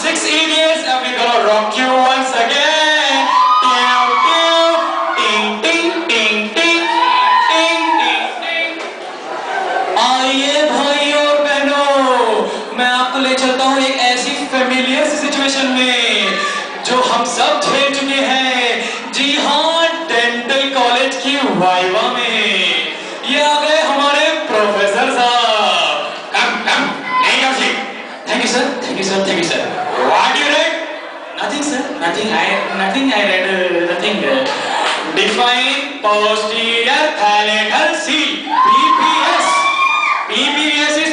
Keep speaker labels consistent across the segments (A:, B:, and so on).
A: Six idiots, and we're gonna rock you once again. Pew, pew, ting, ting, ting, ting, ting, ting, ting. आइए भाई और बहनों, मैं आपको ले चलता हूँ एक ऐसी फेमिलियर सी सिचुएशन में जो हम सब झेल चुके हैं। जी हाँ, डेंटल कॉलेज की वाइवा में ये आ गए हमारे प्रोफेसर साहब। कम नहीं कर सी। Thank you sir, thank you sir, thank you sir. What you read? Nothing sir, nothing. I read nothing. Define posterior palatal seal. PPS. PPS is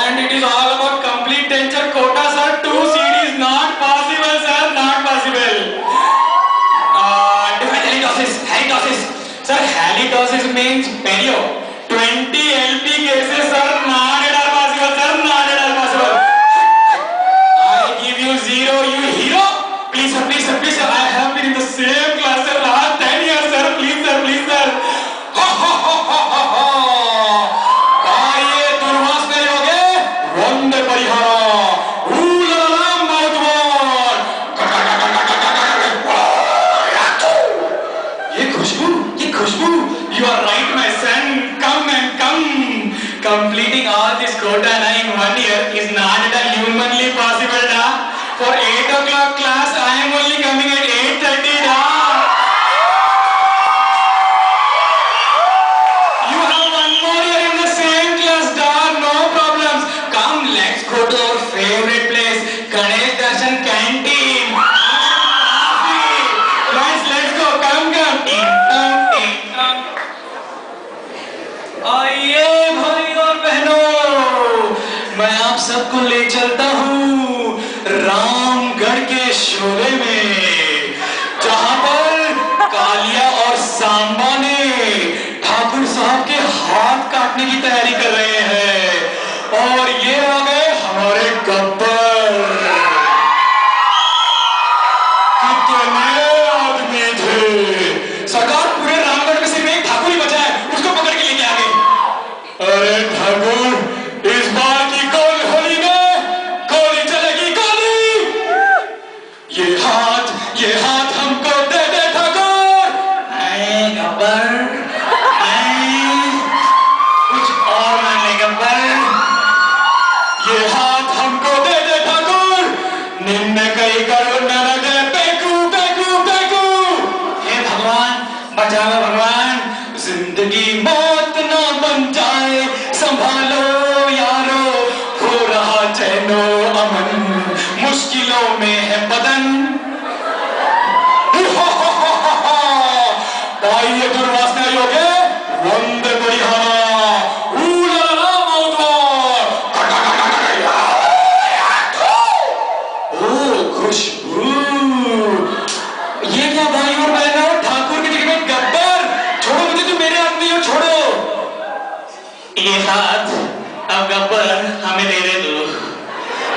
A: and it is all about complete denture quota sir. 2 CDs not possible sir, not possible. Define halitosis. Halitosis. Sir, halitosis means perio. 20 LP cases sir, not at all possible sir, not at all possible. I give you 0, you hero. Please sir, please sir, please sir. I have been in the same class sir last 10 years sir. Please sir, please sir. Ha ha ha ha ha ha. आइए दुर्वास में योगे वंदे परिहारा। ऊलाला मौतवार। ये खुशबू। You are right my son. Come and come. Completing all this quota in 1 year is not at all humanly possible da. For 8 o'clock class I am only coming at 8:30 da. You have 1 more year in the same class da. No problems. Come, let's go to our favorite place, Ganesh Darshan Canteen. Let's go. Come. Ting tong. आइए भाई और बहनों, मैं आप सबको ले चलता हूँ रामगढ़ के शोले में, जहां पर कालिया और सांबा ने ठाकुर साहब के हाथ काटने की तैयारी कर रहे हैं। और ये आ गए हमारे गब्बर। कितने आदमी थे सरकार, पूरे रामगढ़ में सिर्फ एक ठाकुर ही बचा है, उसको पकड़ के लेके आ गए। अरे ठाकुर, इस बार की होली में गोली चलेगी गोली। ये हाथ हमको दे दे ठाकुर। गब्बर, कुछ और मान ले गब्बर। ये हाथ हमको दे दे ठाकुर। निम्न कई करो नरक पेकू। हे भगवान, बचाओ भगवान, जिंदगी मौत ना बन जाए, संभालो यारो, हो रहा चैनो अमन, मुश्किलों में है बदन। आइए दुर्वासना योगे वंदे परिहारा। ऊलाला मौतवार। ओ खुशबू। ये क्या भाई और बहनों, ठाकुर की जगह में गब्बर। छोड़ो मुझे, तुम मेरे हाथ में हो, छोड़ो ये हाथ। अब गब्बर हमें दे दे दो।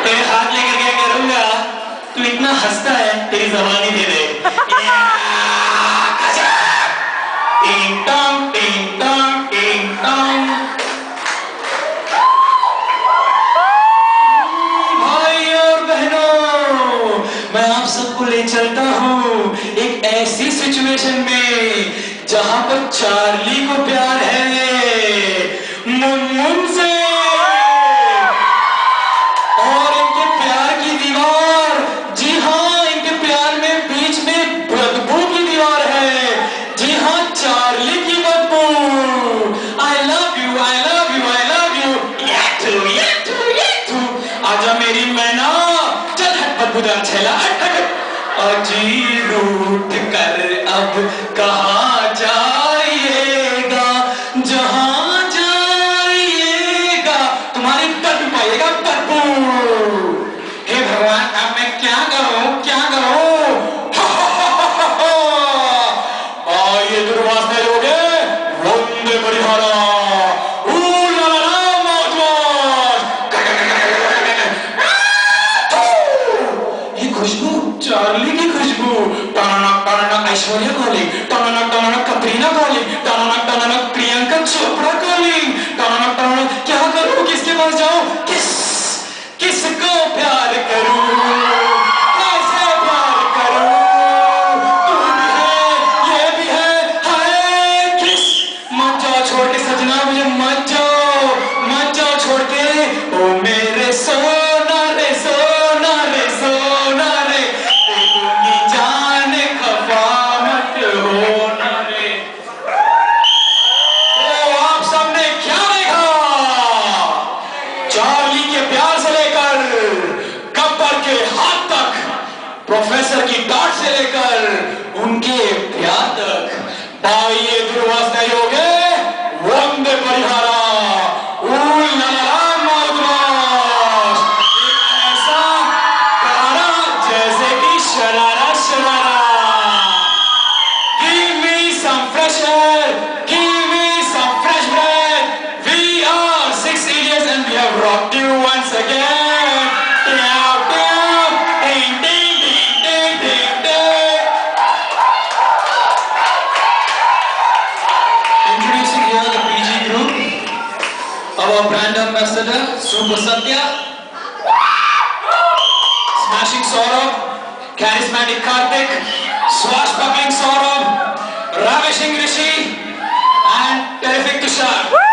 A: तेरे हाथ लेकर क्या करूंगा? तू इतना हंसता है, तेरी जबानी दे दे। टिंग टॉन्ग टिंग टॉन्ग टिंग टॉन्ग। भाई और बहनों, मैं आप सबको ले चलता हूँ एक ऐसी सिचुएशन में जहां पर चार्ली को प्यार है मुनमुन से, और इनके प्यार की दीवार, जी हाँ, इनके प्यार में बीच में बदबू की दीवार है। जी हाँ, चार्ली की बदबू। I love you, I love you, I love you। ये तू आजा मेरी मैना, चल हट बदबूदार छेला, हट। अजी रूठ कर अब कहाँ जाइएगा, जहाँ जाइएगा तुम्हारी बदबू पाइएगा, बदबू। हे भगवान, अब मैं क्या करूं? ये दुर्वासना योगे वंदे परिहारा। ऊलाला मौतवार। ये खुशबू, चार्ली की खुशबू। टननक ऐश्वर्या कॉलिंग, टननक कतरीना कॉलिंग, टननक प्रियंका चोपड़ा कॉलिंग, टननक क्या करूं, किसके पास जाऊं? चार्ली के प्यार से लेकर गब्बर के हाथ तक, प्रोफेसर की डांट से लेकर उनके प्यार तक, पाइए दुर्वासना योगे वंदे परिहारा ऊल नलराम माधुरास। एक ऐसा करारा जैसे कि sharara sharara. Give me some fresh air, give me some fresh breath. We are Six Idiots and we have rocked you once again. Down, down, ding, ding, ding, ding, ding, ding. Introducing here the PG group, our brand ambassador, Super Satya, Smashing Saurabh, Charismatic Karthik, Swashbuckling Saurabh, Ravishing Rishi, and Terrific Tushar.